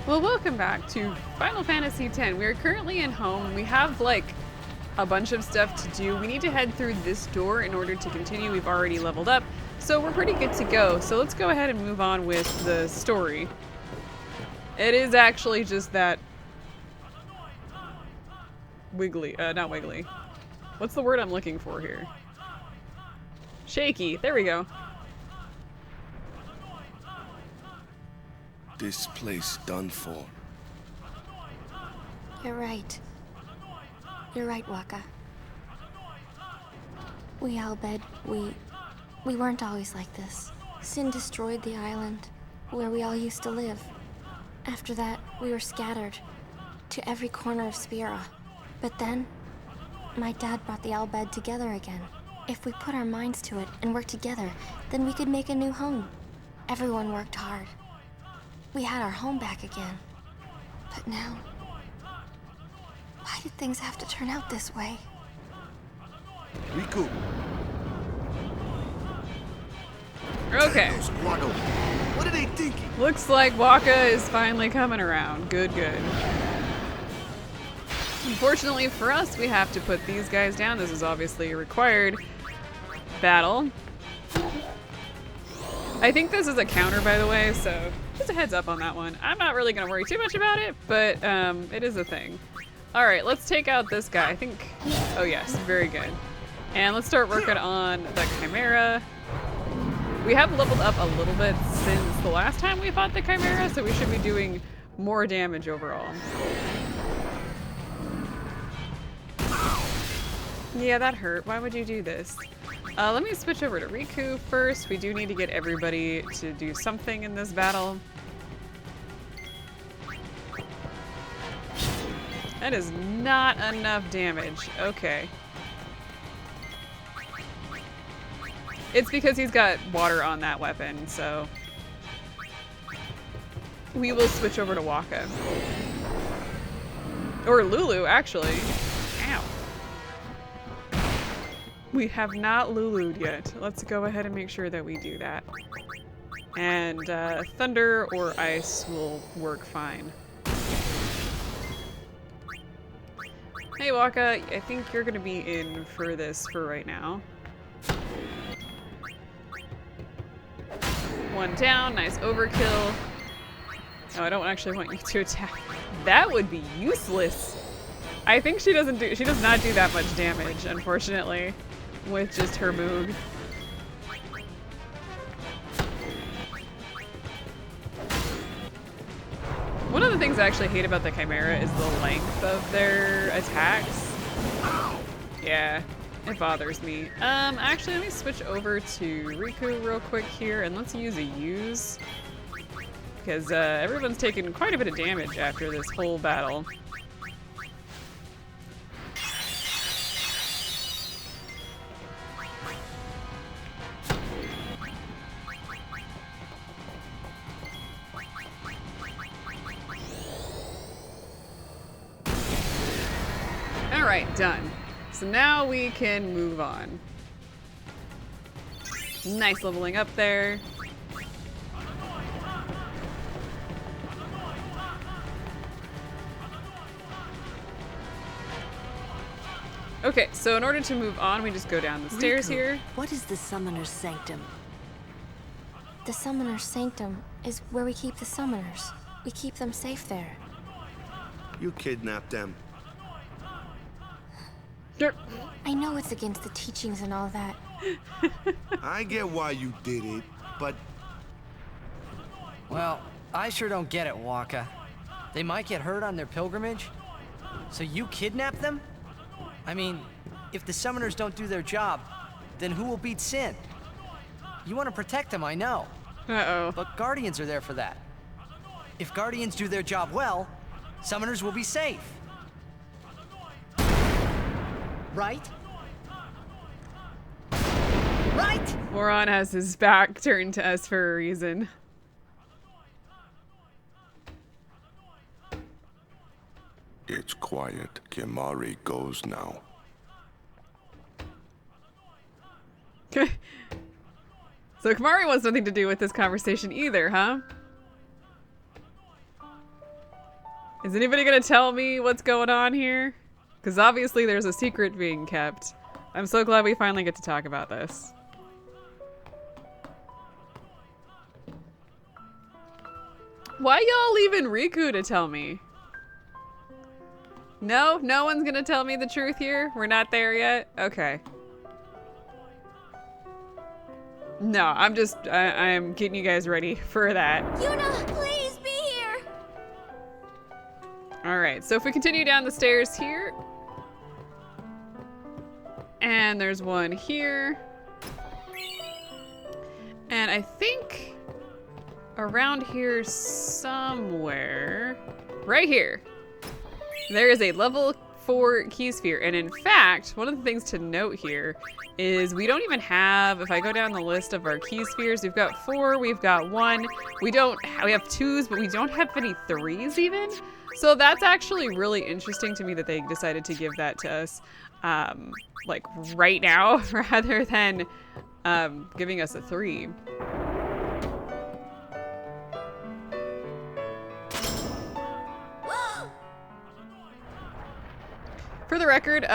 Well, welcome back to Final Fantasy X. We are currently in home. We have, like, a bunch of stuff to do. We need to head through this door in order to continue. We've already leveled up, so we're pretty good to go. So let's go ahead and move on with the story. It is actually just that wiggly, not wiggly. What's the word I'm looking for here? Shaky. There we go. This place done for. You're right. You're right, Waka. We Albed, we weren't always like this. Sin destroyed the island where we all used to live. After that, we were scattered to every corner of Spira. But then, my dad brought the Albed together again. If we put our minds to it and work together, then we could make a new home. Everyone worked hard. We had our home back again. But now, why did things have to turn out this way? Riku. Okay. What are they thinking? Looks like Waka is finally coming around. Good, good. Unfortunately for us, we have to put these guys down. This is obviously a required battle. I think this is a counter, by the way, so just a heads up on that one. I'm not really going to worry too much about it, but it is a thing. All right, let's take out this guy. I think, oh yes, very good. And let's start working on the Chimera. We have leveled up a little bit since the last time we fought the Chimera, so we should be doing more damage overall. Yeah, that hurt. Why would you do this? Let me switch over to Riku first. We do need to get everybody to do something in this battle. That is not enough damage. Okay. It's because he's got water on that weapon, so we will switch over to Waka. Or Lulu, actually. Ow. We have not Lulu'd yet. Let's go ahead and make sure that we do that. And thunder or ice will work fine. Hey Waka, I think you're gonna be in for this for right now. One down, nice overkill. No, I don't actually want you to attack. That would be useless. I think she does not do that much damage, unfortunately, with just her move. One of the things I actually hate about the Chimera is the length of their attacks. Yeah, it bothers me. Actually, let me switch over to Riku real quick here, and let's use a use. Because everyone's taken quite a bit of damage after this whole battle. Alright, done. So now we can move on. Nice leveling up there. Okay, so in order to move on, we just go down the stairs Riku, here. What is the Summoner's Sanctum? The Summoner's Sanctum is where we keep the summoners. We keep them safe there. You kidnapped them. I know it's against the teachings and all that. I get why you did it, but Well, I sure don't get it, Waka. They might get hurt on their pilgrimage. So you kidnap them? I mean, if the summoners don't do their job, then who will beat Sin? You want to protect them, I know. Uh-oh. But Guardians are there for that. If Guardians do their job well, summoners will be safe. Right? Right? Moron has his back turned to us for a reason. it's quiet. Kimari goes now. So Kamari wants nothing to do with this conversation either, huh? Is anybody gonna tell me what's going on here? Because obviously there's a secret being kept. I'm so glad we finally get to talk about this. Why y'all leaving Riku to tell me? No? No one's gonna tell me the truth here? We're not there yet? Okay. No, I'm getting you guys ready for that. Yuna, please be here! Alright, so if we continue down the stairs here. And there's one here. And I think around here somewhere, right here, there is a level 4 key sphere. And in fact, one of the things to note here is we don't even have, if I go down the list of our key spheres, we've got 4, we've have 1, we have 2s, but we don't have any 3s even. So that's actually really interesting to me that they decided to give that to us like right now rather than giving us a 3. For the record,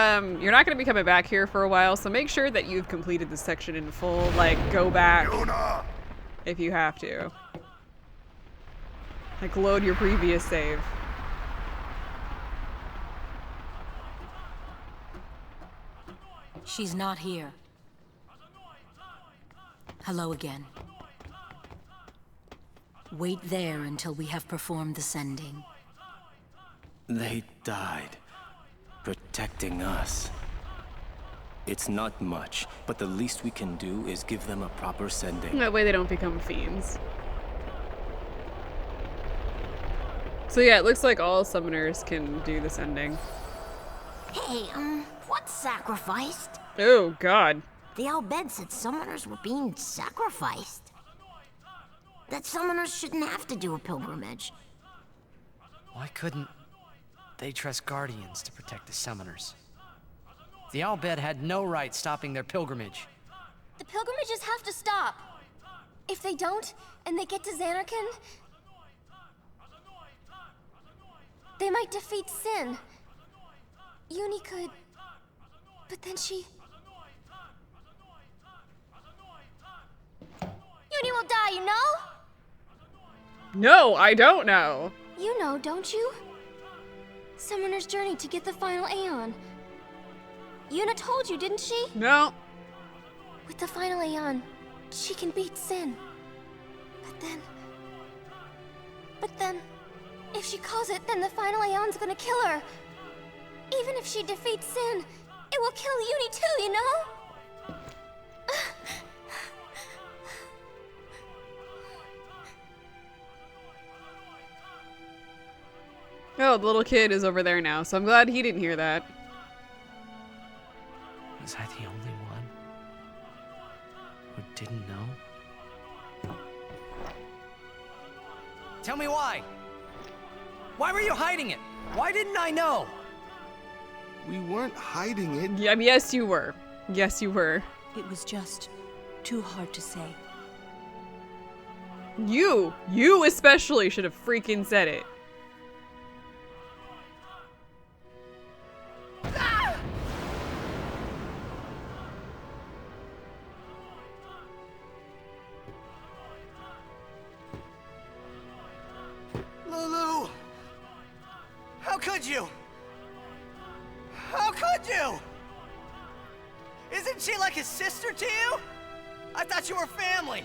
you're not going to be coming back here for a while, so make sure that you've completed this section in full. Like, go back Yuna! if you have to. Like, load your previous save. She's not here. Hello again. Wait there until we have performed the sending. They died, protecting us. It's not much, but the least we can do is give them a proper sending. That way they don't become fiends. So yeah, it looks like all summoners can do this ending. Hey, what's sacrificed? Oh, God. The Al-Bed said summoners were being sacrificed. That summoners shouldn't have to do a pilgrimage. Why couldn't they trust guardians to protect the summoners? The Al-Bed had no right stopping their pilgrimage. The pilgrimages have to stop. If they don't, and they get to Xanarkand, they might defeat Sin. Uni could, but then she... Uni will die, you know? No, I don't know. You know, don't you? Summoner's journey to get the final Aeon. Yuna told you, didn't she? No. With the final Aeon, she can beat Sin. But then, if she calls it, then the final Aeon's gonna kill her. Even if she defeats Sin, it will kill Uni too, you know? Oh, the little kid is over there now, so I'm glad he didn't hear that. Was I the only one who didn't know? Tell me why! Why were you hiding it? Why didn't I know? We weren't hiding it. Yeah, yes, you were. Yes, you were. It was just too hard to say. You especially should have freaking said it. Lulu! How could you? How could you? Isn't she like a sister to you? I thought you were family.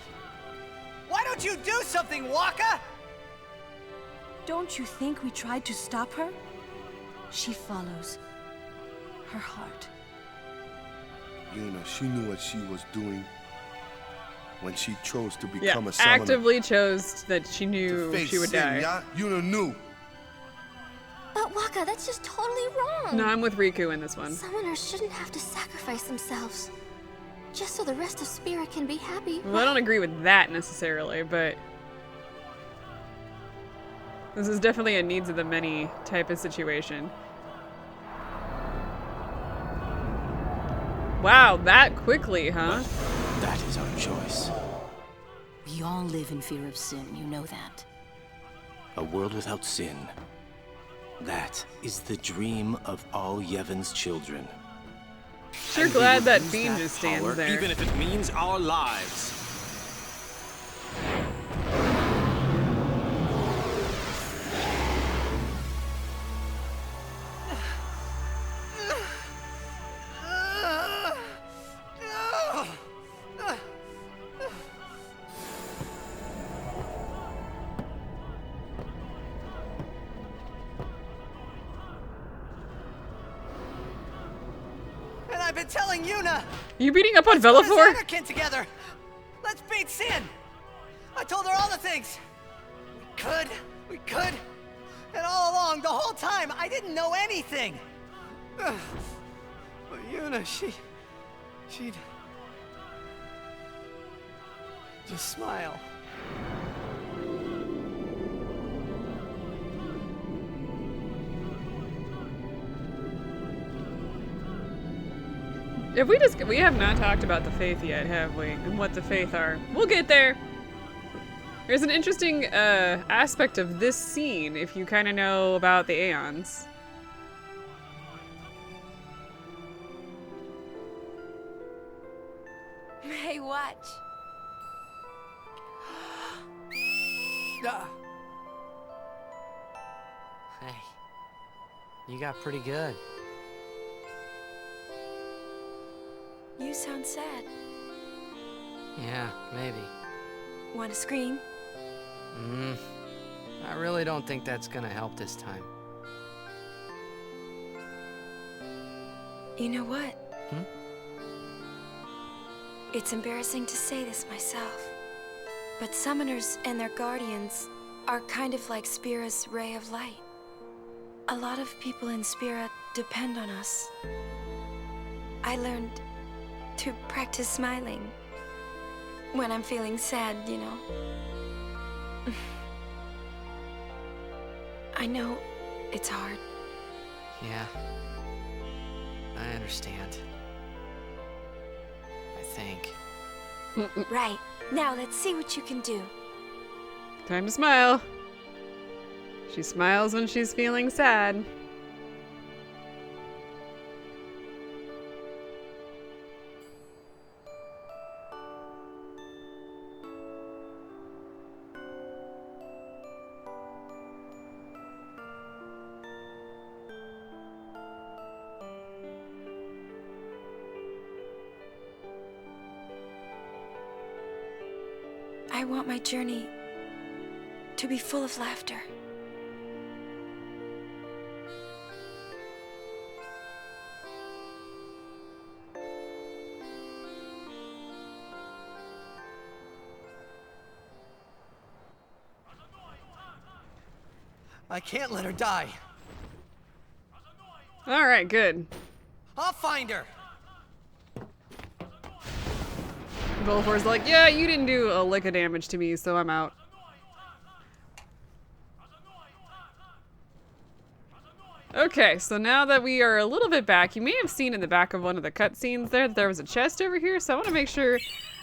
Why don't you do something, Waka? Don't you think we tried to stop her? She follows her heart. Yuna, she knew what she was doing when she chose to Yeah, become a summoner. actively chose that she To knew face she would Sin, die. yeah? Yuna knew. But Waka, that's just totally wrong. No, I'm with Riku in this one. Summoners shouldn't have to sacrifice themselves. Just so the rest of Spirit can be happy. Well, I don't agree with that necessarily, but this is definitely a needs of the many type of situation. Wow, that quickly, huh? That is our choice. We all live in fear of sin, you know that. A world without sin That is the dream of all Yevon's children. Sure glad that beam just stands there. Even if it means our lives. And I've been telling Yuna. You beating up on Let's go to Velafor? Xanarkand together. Let's beat Sin. I told her all the things. We could. And all along, the whole time, I didn't know anything. But Yuna, she'd just smile. We have not talked about the Faith yet, have we? And what the Faith are. We'll get there. There's an interesting aspect of this scene if you kind of know about the Aeons. Hey, watch. Hey, you got pretty good. You sound sad. Yeah, maybe. Want to scream? I really don't think that's gonna help this time. You know what? Hmm? It's embarrassing to say this myself, but summoners and their guardians are kind of like Spira's ray of light. A lot of people in Spira depend on us. I learned to practice smiling when I'm feeling sad, you know. I know it's hard. Yeah, I understand. I think. Right. Now let's see what you can do. Time to smile. She smiles when she's feeling sad. I want my journey to be full of laughter. I can't let her die. All right, good. I'll find her. Velafor's like, yeah, you didn't do a lick of damage to me, so I'm out. Okay, so now that we are a little bit back, you may have seen in the back of one of the cutscenes there was a chest over here, so I want to make sure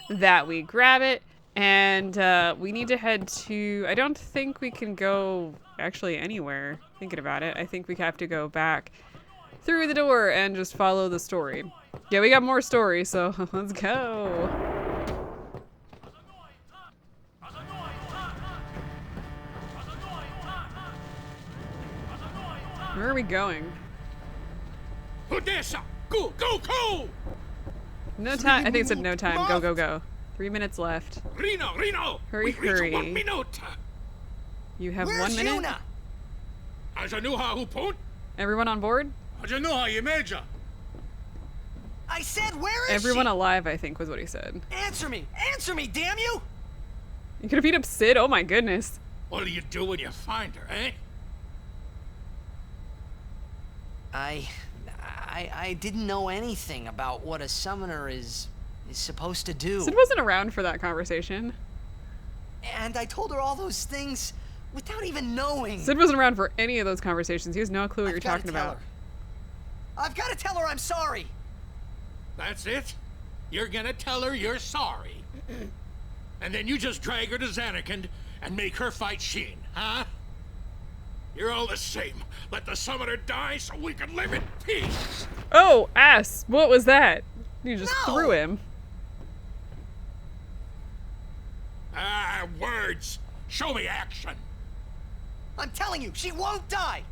that we grab it. And we need to head to... I don't think we can go actually anywhere, thinking about it. I think we have to go back through the door and just follow the story. Yeah, we got more story, so let's go. Where are we going? Odessa! Go, go, go! No time. I think it said no time. Go, go, go. 3 minutes left. Reno! Hurry, hurry. 1 minute! You have Where's 1 minute? Yuna? Ajanuha hupon? Everyone on board? Ajanuha imeja! I said, where is Everyone she? alive, I think was what he said. Answer me, damn you! You could have beat up Sid? Oh my goodness. What do you do when you find her, eh? I didn't know anything about what a summoner is supposed to do. Sid wasn't around for that conversation. And I told her all those things without even knowing. Sid wasn't around for any of those conversations. He has no clue what you're talking about. I've got to tell her I'm sorry. That's it? You're gonna tell her you're sorry. And then you just drag her to Xanarkand and make her fight Sheen, huh? You're all the same. Let the summoner die so we can live in peace. Oh, ass! What was that? You just threw him. Ah, words. Show me action. I'm telling you, she won't die!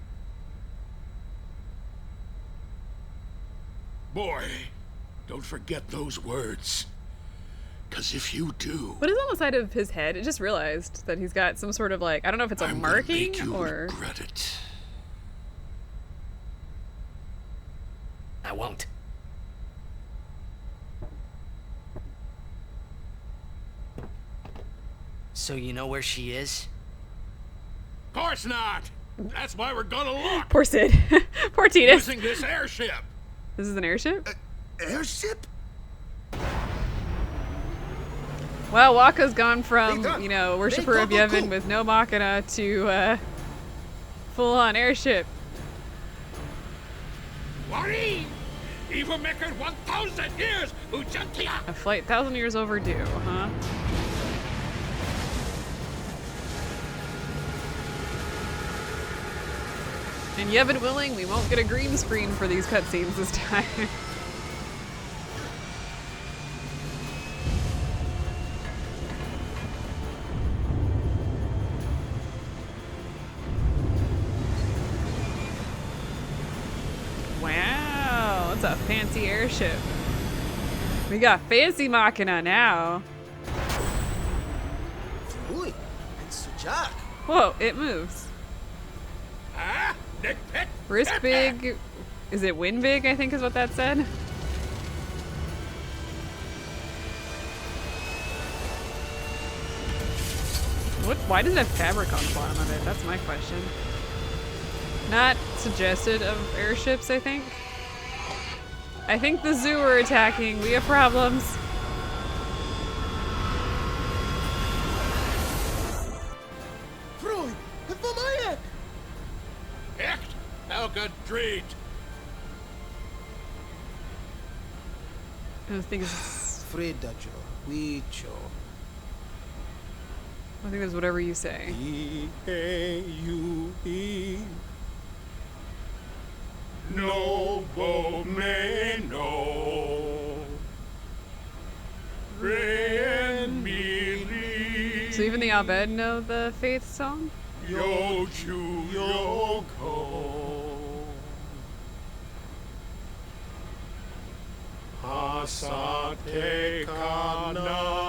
Boy, don't forget those words. Because if you do... What is on the side of his head? I just realized that he's got some sort of like, I don't know if it's a I'm gonna marking make you or... regret it. I won't. So you know where she is? Of course not. That's why we're gonna look. Poor Sid. Poor Tidus. Using this airship. This is an airship? Airship? Well, Wakka's gone from, Hey, you know, worshiper Hey, of go, go, Yevon go. with no Machina to full-on airship. Wari! Even make it 1,000 years, Ujantia! A flight 1,000 years overdue, huh? And Yevon willing, we won't get a green screen for these cutscenes this time. Wow, that's a fancy airship. We got fancy Machina now. Uy, it's Jack. Whoa, it moves. Ah, Nick Pick! Risk big. Is it win big? I think is what that said. What? Why does it have fabric on the bottom of it? That's my question. Not suggested of airships, I think. I think the zoo are attacking. We have problems. Freud, het Echt? Elke dread. I think it's, Fredajo, Wicho. I think it's whatever you say. E-A-U-E. No Bomeno. Ren Miri. So even the Abed know the Faith song? Yochu Yoko. Asate Kanae.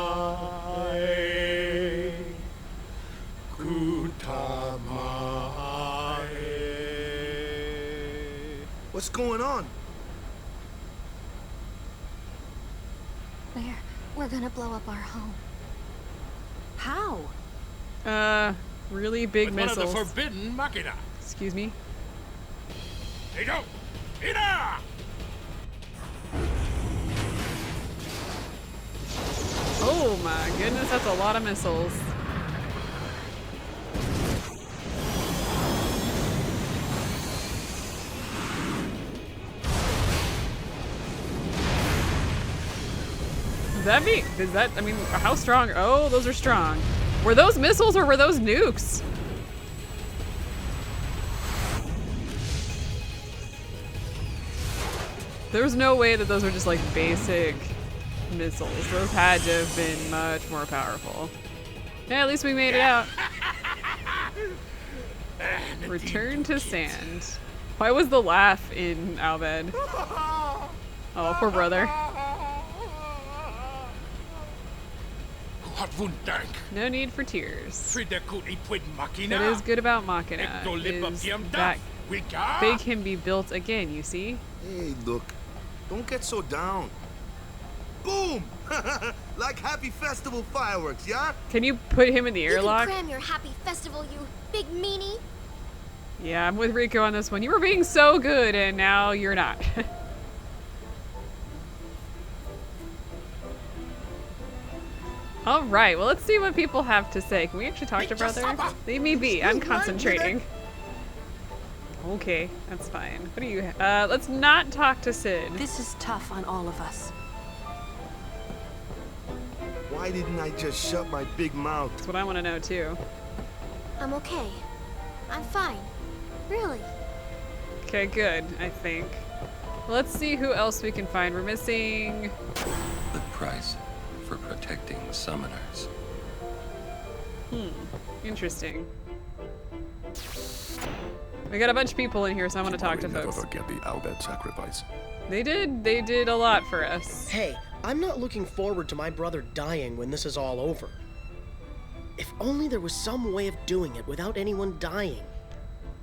Kutamae. What's going on? We're gonna blow up our home. How? Really big With missiles. one of the forbidden machina. Excuse me. Hey, go! Ida! Oh my goodness, that's a lot of missiles. Is that, I mean, how strong? Oh, those are strong. Were those missiles or were those nukes? There's no way that those are just like basic missiles. Those had to have been much more powerful. Yeah, at least we made it out. Return to sand. Why was the laugh in Albed? Oh, poor brother. No need for tears. That is good about Machina, is that they can be built again, you see? Hey, look, don't get so down. Boom! Like happy festival fireworks, yeah? Can you put him in the airlock? You can cram your happy festival, you big meanie. Yeah, I'm with Rico on this one. You were being so good and now you're not. All right, well, let's see what people have to say. Can we actually talk to brother? Leave me be. I'm concentrating. Okay, that's fine. What do you? Let's not talk to Sid. This is tough on all of us. Why didn't I just shut my big mouth? That's what I want to know too. I'm okay. I'm fine. Really? Okay, good, I think. Let's see who else we can find. We're missing... The price for protecting summoners. Interesting. We got a bunch of people in here, so I want to talk to Never folks. forget the Albert sacrifice. They did a lot for us. Hey, I'm not looking forward to my brother dying when this is all over. If only there was some way of doing it without anyone dying.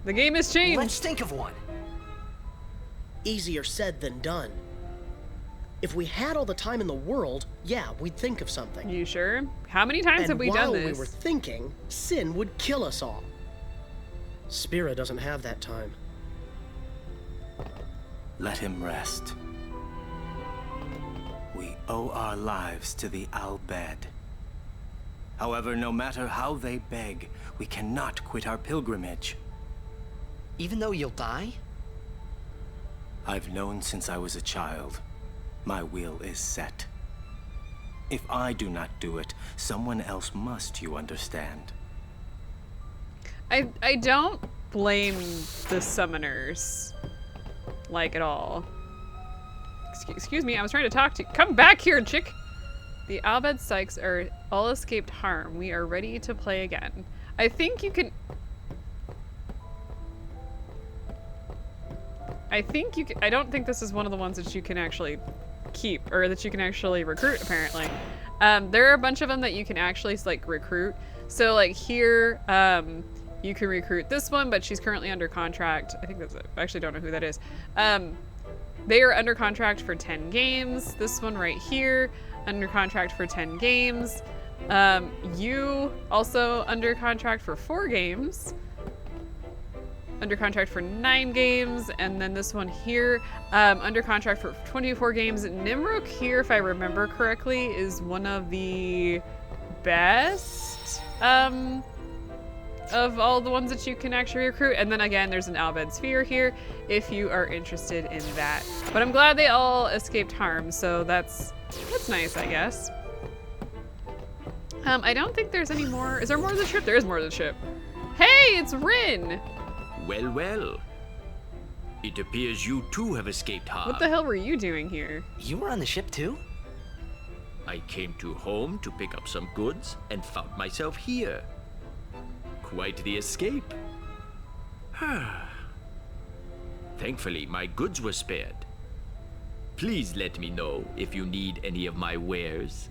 The game has changed. Let's think of one. Easier said than done. If we had all the time in the world, yeah, we'd think of something. You sure? How many times have we done this? And while we were thinking, Sin would kill us all. Spira doesn't have that time. Let him rest. We owe our lives to the Albed. However, no matter how they beg, we cannot quit our pilgrimage. Even though you'll die? I've known since I was a child. My will is set. If I do not do it, someone else must, you understand. I don't blame the summoners, like, at all. Excuse me, I was trying to talk to you. Come back here, chick! The Albed Sykes are all escaped harm. We are ready to play again. I think you can... I don't think this is one of the ones that you can actually keep, or that you can actually recruit, apparently. There are a bunch of them that you can actually, like, recruit. So, like, here, you can recruit this one, but she's currently under contract. I think that's it. I actually don't know who that is. They are under contract for 10 games. This one right here, under contract for 10 games. You also under contract for 4 games. Under contract for 9 games, and then this one here, under contract for 24 games. Nimrok here, if I remember correctly, is one of the best of all the ones that you can actually recruit. And then again, there's an Albed Sphere here if you are interested in that. But I'm glad they all escaped harm, so that's nice, I guess. I don't think there's any more. Is there more of the ship? There is more of the ship. Hey, it's Rin! Well, well. It appears you too have escaped harm. What the hell were you doing here? You were on the ship too? I came to home to pick up some goods and found myself here. Quite the escape. Thankfully, my goods were spared. Please let me know if you need any of my wares.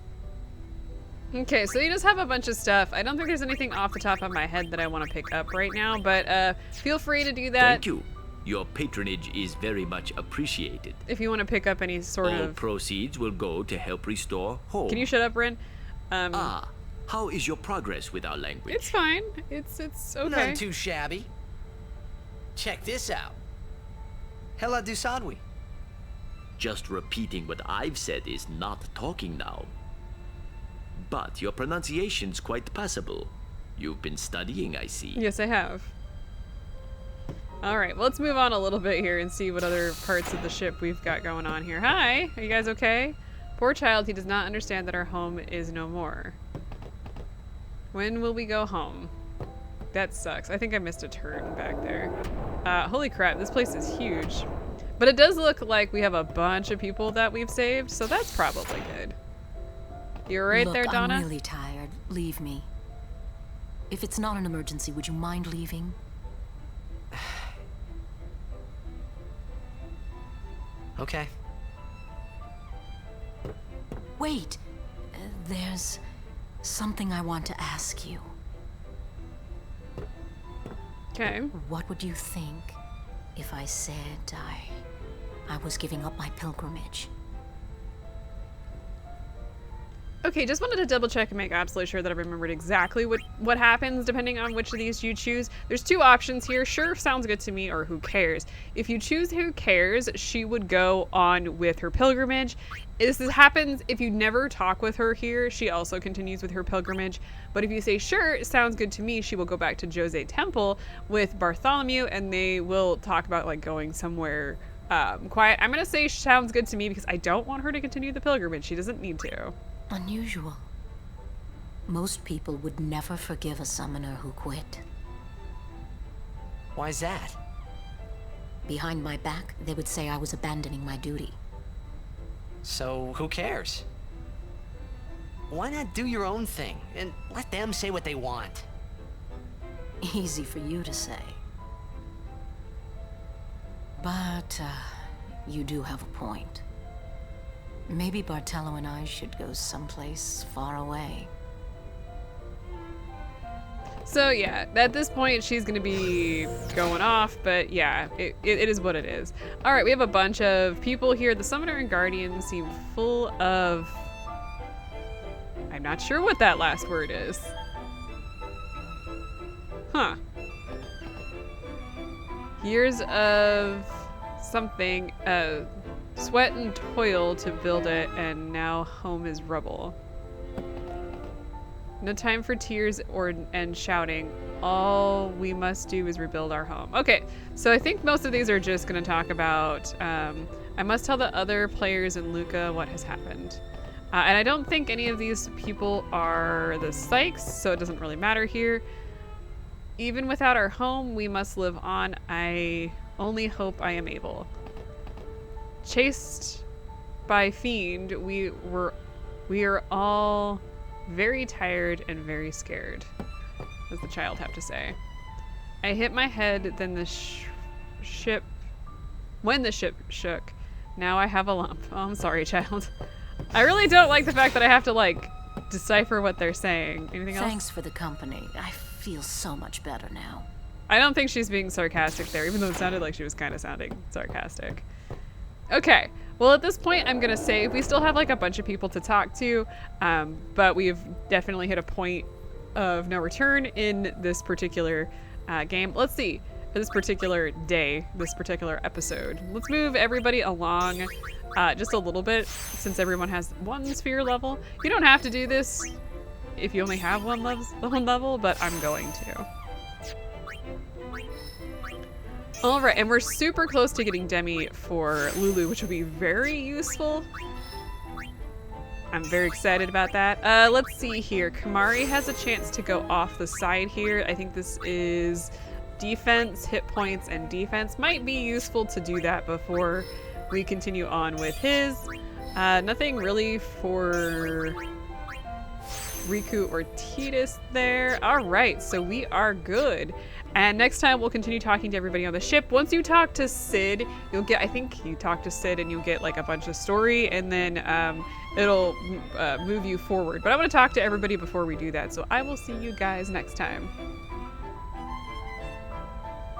Okay, so you just have a bunch of stuff. I don't think there's anything off the top of my head that I want to pick up right now, but feel free to do that. Thank you. Your patronage is very much appreciated. If you want to pick up any sort All of... proceeds will go to help restore home. Can you shut up, Rin? How is your progress with our language? It's fine. It's okay. None too shabby. Check this out. Hela du Sadwi. Just repeating what I've said is not talking now. But your pronunciation's quite passable. You've been studying, I see. Yes, I have. Alright, well, let's move on a little bit here and see what other parts of the ship we've got going on here. Hi, are you guys okay? Poor child, he does not understand that our home is no more. When will we go home? That sucks. I think I missed a turn back there. Holy crap, this place is huge. But it does look like we have a bunch of people that we've saved, so that's probably good. You're right there, Donna? I'm really tired. Leave me. If it's not an emergency, would you mind leaving? Okay. Wait. There's something I want to ask you. Okay. What would you think if I said I was giving up my pilgrimage? Okay, just wanted to double check and make absolutely sure that I remembered exactly what happens depending on which of these you choose. There's 2 options here. Sure, sounds good to me, or who cares. If you choose who cares, she would go on with her pilgrimage. This happens if you never talk with her here. She also continues with her pilgrimage. But if you say, sure, sounds good to me, she will go back to Jose Temple with Bartholomew, and they will talk about like going somewhere quiet. I'm gonna say sounds good to me because I don't want her to continue the pilgrimage. She doesn't need to. Unusual. Most people would never forgive a summoner who quit. Why's that? Behind my back, they would say I was abandoning my duty. So who cares? Why not do your own thing and let them say what they want? Easy for you to say. But, you do have a point. Maybe Bartello and I should go someplace far away. So yeah, at this point she's gonna be going off, but yeah, it is what it is. All right, we have a bunch of people here. The Summoner and Guardian seem full of... I'm not sure what that last word is. Huh. Years of something, sweat and toil to build it, and now home is rubble. No time for tears and shouting. All we must do is rebuild our home. Okay, so I think most of these are just going to talk about, I must tell the other players in Luca what has happened. And I don't think any of these people are the Sykes, so it doesn't really matter here. Even without our home, we must live on. I only hope I am able. Chased by fiend, we are all very tired and very scared, does the child have to say. I hit my head, then the when the ship shook. Now I have a lump. Oh, I'm sorry, child. I really don't like the fact that I have to, like, decipher what they're saying. Anything else? Thanks for the company. I feel so much better now. I don't think she's being sarcastic there, even though it sounded like she was kind of sounding sarcastic. Okay, well at this point I'm gonna save. We still have like a bunch of people to talk to, but we've definitely hit a point of no return in this particular game. Let's see, for this particular day, this particular episode. Let's move everybody along just a little bit, since everyone has one sphere level. You don't have to do this if you only have one level, but I'm going to. All right, and we're super close to getting Demi for Lulu, which will be very useful. I'm very excited about that. Let's see here. Kamari has a chance to go off the side here. I think this is defense, hit points, and defense. Might be useful to do that before we continue on with his. Nothing really for Riku or Tidus there. All right, so we are good. And next time we'll continue talking to everybody on the ship. Once you talk to Sid, you'll get, I think you talk to Sid and you'll get like a bunch of story, and then it'll move you forward. But I want to talk to everybody before we do that. So I will see you guys next time.